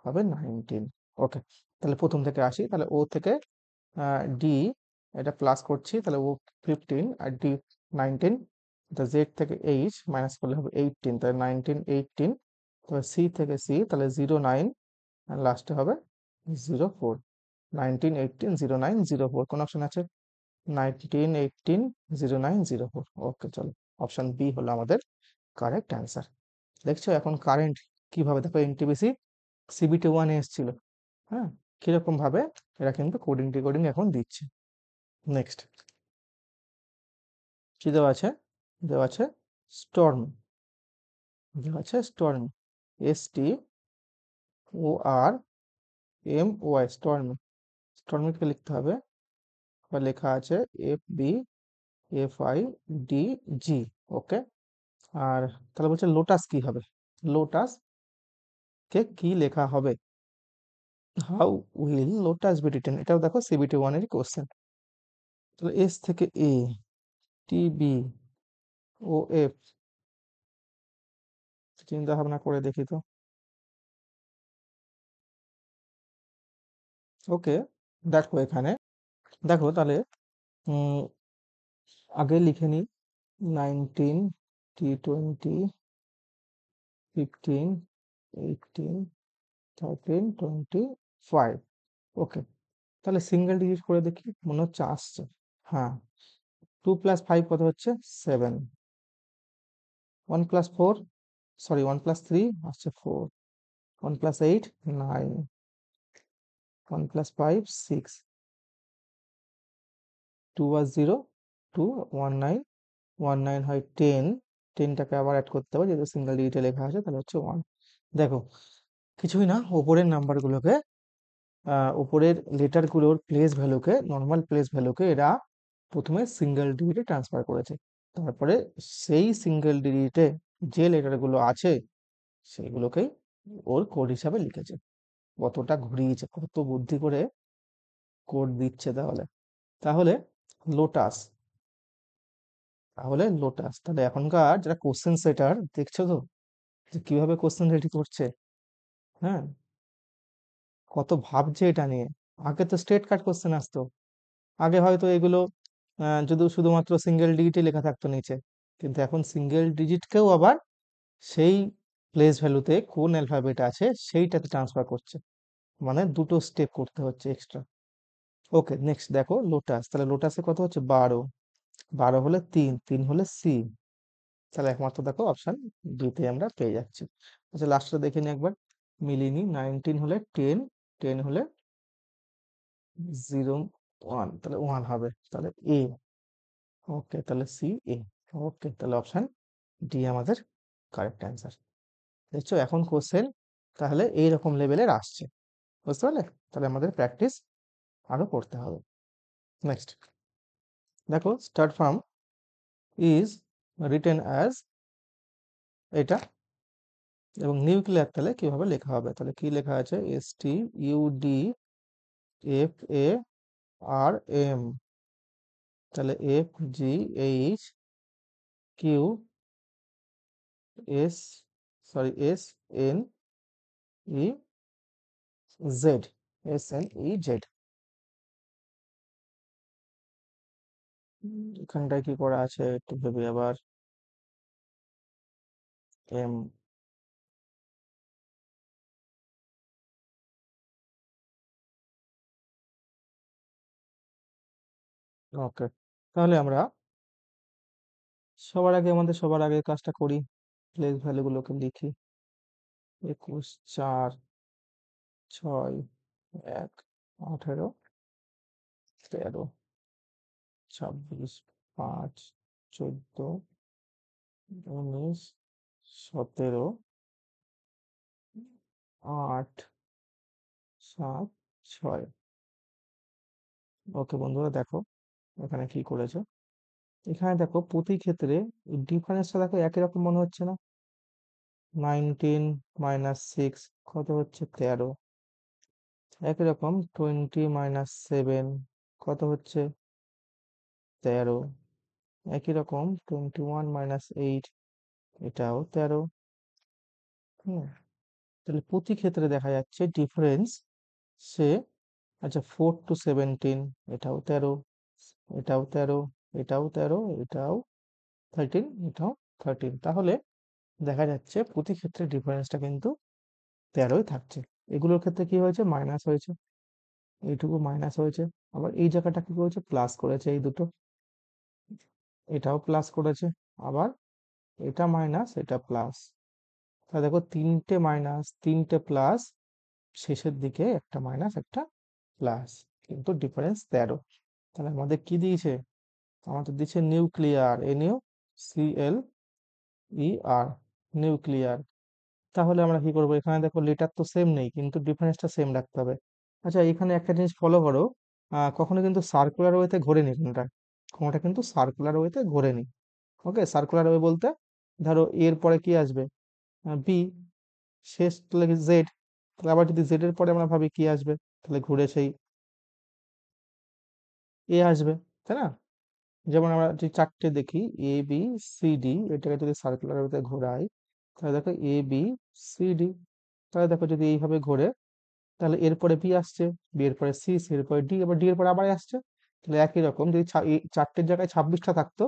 হবে 19। ওকে, তাহলে প্রথম থেকে আসি। তাহলে ও থেকে ডি, এটা প্লাস করছি, তাহলে ও 15 আর ডি 19। তো জেড থেকে এইচ মাইনাস করলে হবে 18, তাহলে 19 18। তাহলে সি থেকে সি, তাহলে 09 আর লাস্টে হবে 04। 19 18 09 04, কোন অপশন আছে? 19 18 09 04। ওকে, চলো, অপশন বি হলো আমাদের কারেক্ট অ্যান্সার। দেখছো এখন কারেন্ট কিভাবে, দেখো এনটিপিসি সিবিটি ওয়ানে এসেছিল, হ্যাঁ, কিরকম ভাবে এরা কিন্তু কোডিং টিকোডিং এখন দিচ্ছে। নেক্সট কি দেওয়া আছে? দেওয়া আছে স্টর্ম, দেওয়া আছে স্টর্ম, STORM, স্টর্মকে লিখতে হবে। বা লেখা আছে FBFIDG, ওকে। আর তাহলে বলছে লোটাস কি হবে? লোটাস কে কি লেখা হবে? How will lotus be written? এটাও দেখো সিবিটি ওয়ানেরই কোশ্চেন। তাহলে এস থেকে এ, TBOF, চিন্তা ভাবনা করে দেখি তো। ওকে, দেখো এখানে, দেখো তাহলে উম, আগে লিখে নি 19, T20, 15, 18, 13, 25। ওকে, তাহলে সিঙ্গেল ডিজিট করে দেখি, মনে হচ্ছে আসছে। হ্যাঁ, 2 প্লাস 5 কত হচ্ছে? 7। 1 প্লাস 4, সরি 1 প্লাস 3 আসছে 4। 1 প্লাস 8 9। 1 প্লাস 5 6। 2 আর 0 2, 19, 19 হয় 10। 10টাকে আবার অ্যাড করতে হবে, যেহেতু সিঙ্গেল ডিজিটে লেখা আছে, তাহলে হচ্ছে 1। দেখো কিছুই না, উপরের নাম্বারগুলোকে, উপরের লেটারগুলোর প্লেস ভ্যালুকে, নর্মাল প্লেস ভ্যালুকে এরা প্রথমে সিঙ্গেল ডিজিটে ট্রান্সফার করেছে। তারপরে সেই সিঙ্গেল ডিজিটে যে লেটারগুলো আছে সেগুলোকেই ওর কোড হিসাবে লিখেছে। কতটা ঘুরিয়েছে, কত বুদ্ধি করে কোড দিচ্ছে তাহলে। তাহলে লোটাস, তাহলে লোটাস, তাহলে এখনকার যারা কোশ্চেন সেটার, দেখছো তো যে কিভাবে কোশ্চেন রেডি করছে, হ্যাঁ, কত ভাবছে এটা নিয়ে। আগে তো স্ট্রেট কাট কোশ্চেন আসতো, আগে হয়তো এগুলো যদি শুধুমাত্র সিঙ্গেল ডিজিটে লেখা থাকতো নিচে, কিন্তু এখন সিঙ্গেল ডিজিটকেও আবার সেই প্লেস ভ্যালুতে কোন অ্যালফাবেট আছে সেইটাতে ট্রান্সফার করছে, মানে দুটো স্টেপ করতে হচ্ছে এক্সট্রা। ওকে, নেক্সট দেখো লোটাস, তাহলে লোটাসে কত হচ্ছে? 12। 12 হলে 3, 3 হলে সি। তাহলে একমাত্র দেখো অপশন ডিতে আমরা পেয়ে যাচ্ছি। আচ্ছা, লাস্টটা দেখে নি একবার, মিলিনি। 19 হলে 10, 10 হলে 01, তাহলে 1 হবে, তাহলে এ। ওকে, তাহলে CA। ওকে, তাহলে অপশন ডি আমাদের কারেক্ট অ্যান্সার। দেখছো এখন কোশ্চেন তাহলে এইরকম লেভেলের আসছে, বুঝতে পারলে? তাহলে আমাদের প্র্যাকটিস আরো করতে হবে। নেক্সট দেখো, start from is written as, এটা, এবং নিউক্লিয়ার তাহলে কিভাবে লেখা হবে? তাহলে কি লেখা আছে? STUDFARM, তাহলে FGHQS, সরি SNEZ। এখানটায় কি করা আছে একটু ভেবে আবার। এম, ওকে, তাহলে আমরা সবার আগে কাজটা করি, প্লেস ভ্যালুগুলোকে লিখি। 21, 4, 6, 1, 18, 13, 26, 5, 14, 19, 17, 8, 7, 6। ওকে বন্ধুরা, দেখো এখানে কি করেছে। এখানে দেখো প্রতি ক্ষেত্রে ডিফারেন্সটা দেখো একই রকম মনে হচ্ছে না? 19 - 6 কত হচ্ছে? 13। একই রকম 20 - 7 কত হচ্ছে? 13। একই রকম 21 - 8 এটাও 13। হুম, তাহলে প্রতি ক্ষেত্রে দেখা যাচ্ছে ডিফারেন্স সে, আচ্ছা 4 to 17 এটাও 13, এটাও 13, এটাও 13, এটাও 13, এটাও 13। তাহলে দেখা যাচ্ছে প্রতি ক্ষেত্রে ডিফারেন্সটা কিন্তু 13ই থাকছে। এগুলোর ক্ষেত্রে কি হয়েছে? মাইনাস হয়েছে, এইটুকু মাইনাস হয়েছে, আবার এই জায়গাটা কি করেছে? প্লাস করেছে, এই দুটো, এটাও প্লাস করেছে, আবার এটা মাইনাস এটা প্লাস। তাহলে দেখো তিনটে মাইনাস তিনটে প্লাস, শেষের দিকে একটা মাইনাস একটা প্লাস, কিন্তু ডিফারেন্স 13। তাহলে আমাদের কি দিয়েছে? আমাদের দিচ্ছে নিউক্লিয়ার, NuCl, নিউক্লিয়ার। তাহলে আমরা কি করবো? এখানে দেখো লেটার তো সেম নেই, কিন্তু ডিফারেন্সটা সেম রাখতে হবে। আচ্ছা এখানে একটা জিনিস ফলো করো, কখনো কিন্তু সার্কুলার ওয়েতে ঘোরেনি কোনোটা কিন্তু সার্কুলার ওয়েতে ঘোরেনি। ওকে, সার্কুলার ওয়ে বলতে ধরো এর পরে কি আসবে? বি, শেষ তাহলে জেড। তাহলে আবার যদি জেড এর পরে আমরা ভাবি কি আসবে, তাহলে ঘুরে সেই এ আসবে, তাই না? যেমন আমরা যদি চারটে দেখি, ABCD, এটাকে যদি সার্কুলার ওয়েতে ঘোরাই, তাহলে দেখো ABCD। তাহলে দেখো যদি এইভাবে ঘোরে, তাহলে এরপরে বি আসছে, বি এর পরে সি, সি এর পরে ডি, আবার ডি এর পরে আবার আসছে। তাহলে একই রকম যদি এই চারটের জায়গায় 26টা থাকতো,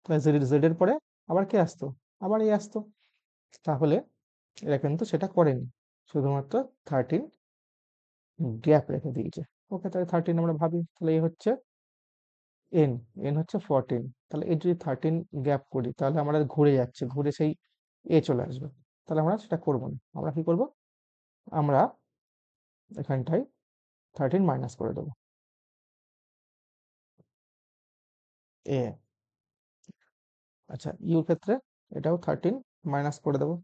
তাহলে জেড এর পরে আবার কে আসতো? আবার এই আসতো। তাহলে এরা কিন্তু সেটা করেনি, শুধুমাত্র 13 গ্যাপ রেখে দিয়েছে। ওকে, তাহলে 13 আমরা ভাবি, তাহলে এই হচ্ছে এন, এন হচ্ছে 14। তাহলে এই যদি 13 গ্যাপ করি, তাহলে আমরা ঘুরে যাচ্ছে, ঘুরে সেই এ চলে আসবে। তাহলে আমরা সেটা করবো না, আমরা কি করব? আমরা এখানটায় 13 মাইনাস করে দেবো, এ। আচ্ছা ইউর ক্ষেত্রে এটাও 13 মাইনাস করে দেবো,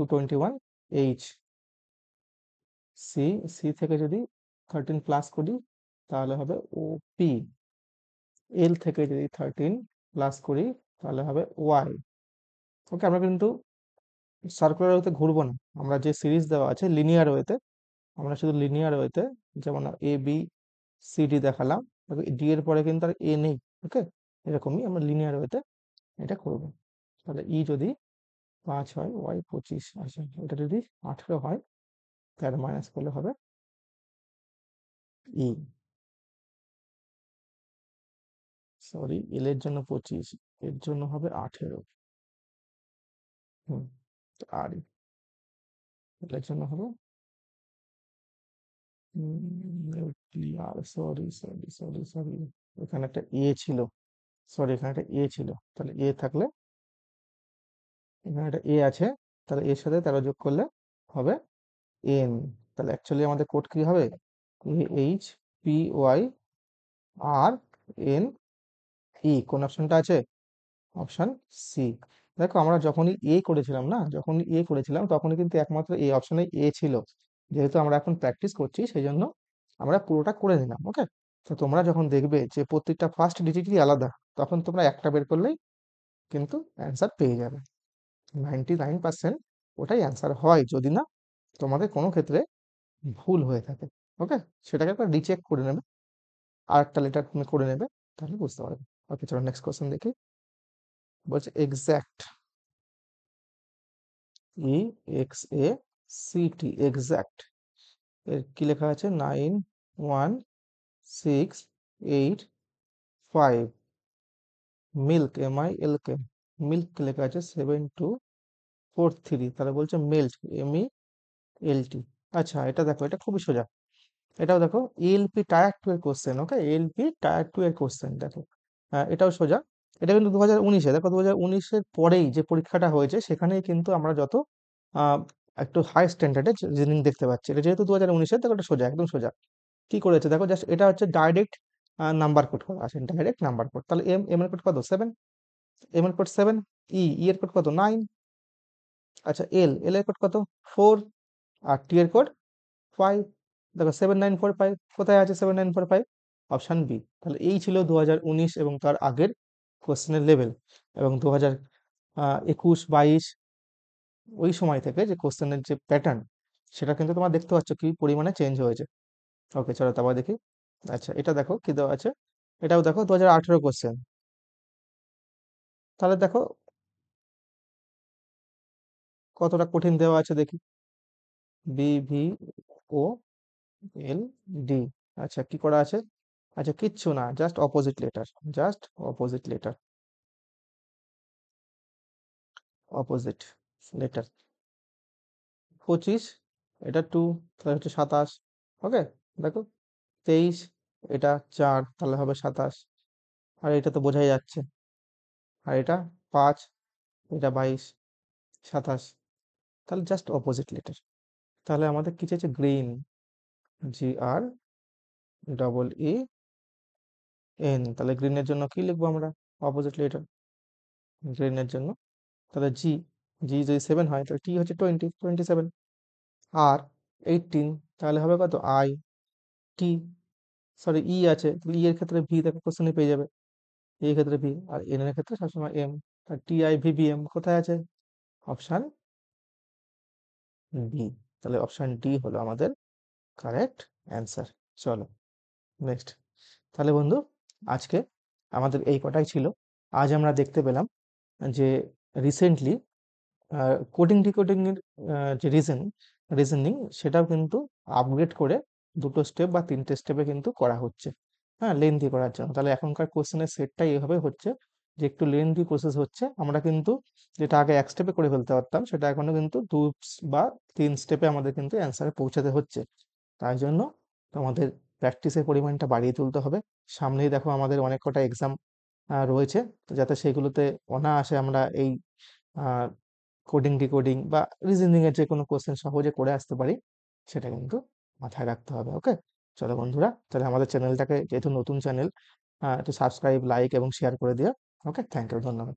U21, সি, সি থেকে যদি 13 প্লাস করি, তাহলে হবে OP। এল থেকে যদি 13 প্লাস করি, তাহলে হবে ওয়াই। ওকে, আমরা কিন্তু সার্কুলার ওয়েতে ঘুরবো না, আমরা যে সিরিজ দেওয়া আছে লিনিয়ার ওয়েতে, আমরা শুধু লিনিয়ার ওয়েতে, যেমন ABCD দেখালাম, ডি এর পরে কিন্তু আর এ নেই। ওকে, এরকমই আমরা লিনিয়ার ওয়েতে এটা করব। তাহলে ই যদি 5 হয়, ওয়াই 25 আসে, এটা যদি 18 হয়, তার মাইনাস করলে হবে ই, সরি এল এর জন্য 25, এর জন্য হবে 18। হুম, আর এল এর জন্য হবে nuclear, sorry sorry sorry sorry, এখানে একটা এ ছিল, সরি এখানে একটা এ ছিল। তাহলে এ থাকলে এখানে একটা এ আছে, তাহলে এর সাথে 13 যোগ করলে হবে এন। তাহলে অ্যাকচুয়ালি আমাদের কোড কি হবে? AHPYRNE। কোন অপশনটা আছে? Option C. দেখো আমরা যখনই এ করেছিলাম না, যখনই এ করেছিলাম তখনই কিন্তু একমাত্র এই অপশনে এ ছিল। যেহেতু আমরা এখন প্র্যাকটিস করছি, সেই জন্য আমরা পুরোটা করে নিলাম। ওকে, তো তোমরা যখন দেখবে যে প্রত্যেকটা ফার্স্ট ডিজিটই আলাদা, তখন তোমরা একটা বের করলেই কিন্তু অ্যান্সার পেয়ে যাবে। 99% ওটাই অ্যান্সার হয়, যদি না তোমাদের কোনো ক্ষেত্রে ভুল হয়ে থাকে। ওকে, সেটাকে একবার রিচেক করে নেবে, আর একটা লেটার তুমি করে নেবে, তাহলে বুঝতে পারবে। ওকে, চলো নেক্সট কোশ্চেন দেখি। বলছে এক্স্যাক্ট, EXACT, এক্স্যাক্ট এর কি লেখা আছে? 91685। মিল্ক, MILK, মিল্ক লেখা আছে 7243। তাহলে বলছে মেল্ট, MELT। আচ্ছা এটা দেখো, এটা খুবই সোজা। এটাও দেখো এএলপি টায়ার 2 এর কোশ্চেন, ওকে, এএলপি টায়ার 2 এর কোশ্চেন দেখো। এটাও সোজা। এটা কিন্তু 2019-এ, দেখো 2019-এর পরেই যে পরীক্ষাটা হয়েছে সেখানেই কিন্তু আমরা যত আহ, একটু হাই স্ট্যান্ডার্ডের রিজনিং দেখতে পাচ্ছি। এটা যেহেতু 2019-এর, দেখো এটা সোজা, একদম সোজা। কি করেছে দেখো, জাস্ট এটা হচ্ছে ডাইরেক্ট নাম্বার কোড করা আছে, ডাইরেক্ট নাম্বার কোড। তাহলে এম এর কোড কত? 7। এম এর কোড 7। ই এর কোড কত? 9। আচ্ছা, এল এর কোড কত? 4। আর টি এর কোড 5। দেখো 7945 কোথায় আছে? 7945 অপশন বি। তাহলে এই ছিল 2019 এবং তার আগের কোশ্চেনের লেভেল। এবং 2021-22 ওই সময় থেকে যে কোশ্চেনের যে প্যাটার্ন, সেটা কিন্তু তোমরা দেখতে পাচ্ছ কি পরিমাণে চেঞ্জ হয়েছে। ওকে, চলো তারপর দেখি। আচ্ছা, এটা দেখো কি দেওয়া আছে। এটাও দেখো 2018 কোশ্চেন। তাহলে দেখো কতটা কঠিন দেওয়া আছে দেখি। বি ভি ও এল ডি। আচ্ছা, কি করা আছে? আচ্ছা, কিচ্ছু না, just opposite letter, just opposite letter, opposite letter. 25, এটা 2, তাহলে হচ্ছে 27। ওকে, দেখো 23, এটা 4, তাহলে হবে 27। আর এটা তো বোঝাই যাচ্ছে। আর এটা 5, এটা 22, 27। তাহলে জাস্ট অপোজিট লেটার। তাহলে আমাদের কি চেয়েছে? Green, GREEN। তাহলে গ্রিনের জন্য কি লিখবো আমরা? অপোজিট লেটার গ্রিনের জন্য। তাহলে জি, জি যদি 7 হয় তাহলে টি হচ্ছে 20, 27। আর 18, তাহলে হবে কত? আই টি, সরি ই আছে, তাহলে ই এর ক্ষেত্রে ভি, দেখো কোশ্চেনে পেয়ে যাবে। এই ক্ষেত্রে ভি, আর এন এর ক্ষেত্রে সবসময় এম। আর T I V B M কোথায় আছে? Option B. তাহলে অপশন ডি হলো আমাদের কারেক্ট অ্যান্সার। চলো নেক্সট। তাহলে বন্ধু, আজকে আমাদের এই কটাই ছিল। আজ আমরা দেখতে পেলাম যে রিসেন্টলি কোডিং ডিকোডিং এর যে রিজনিং সেটাও কিন্তু আপগ্রেড করে 2টো স্টেপ বা 3টে স্টেপে কিন্তু করা হচ্ছে, হ্যাঁ, লেন্থি করার জন্য। তাহলে এখনকার কোশ্চেনের সেটটাই এভাবে হচ্ছে যে একটু লেন্থি প্রসেস হচ্ছে। আমরা কিন্তু যেটা আগে 1 স্টেপে করে ফেলতে পারতাম, সেটা এখনো কিন্তু 2 বা 3 স্টেপে আমাদের কিন্তু অ্যান্সারে পৌঁছাতে হচ্ছে। তাই জন্য তোমাদের প্র্যাকটিসের পরিমাণটা বাড়িয়ে তুলতে হবে। সামনেই দেখো আমাদের অনেক কটা এক্সাম রয়েছে, তো যাতে সেগুলোতে অনায়াসে আমরা এই কোডিং ডিকোডিং বা রিজনিং এর যে কোনো কোশ্চেন সহজে করে আসতে পারি, সেটা কিন্তু মাথায় রাখতে হবে। ওকে, চলো বন্ধুরা, তাহলে আমাদের চ্যানেলটাকে, যেহেতু নতুন চ্যানেল, একটু সাবস্ক্রাইব, লাইক এবং শেয়ার করে দিও। ওকে, থ্যাংক ইউ, ধন্যবাদ।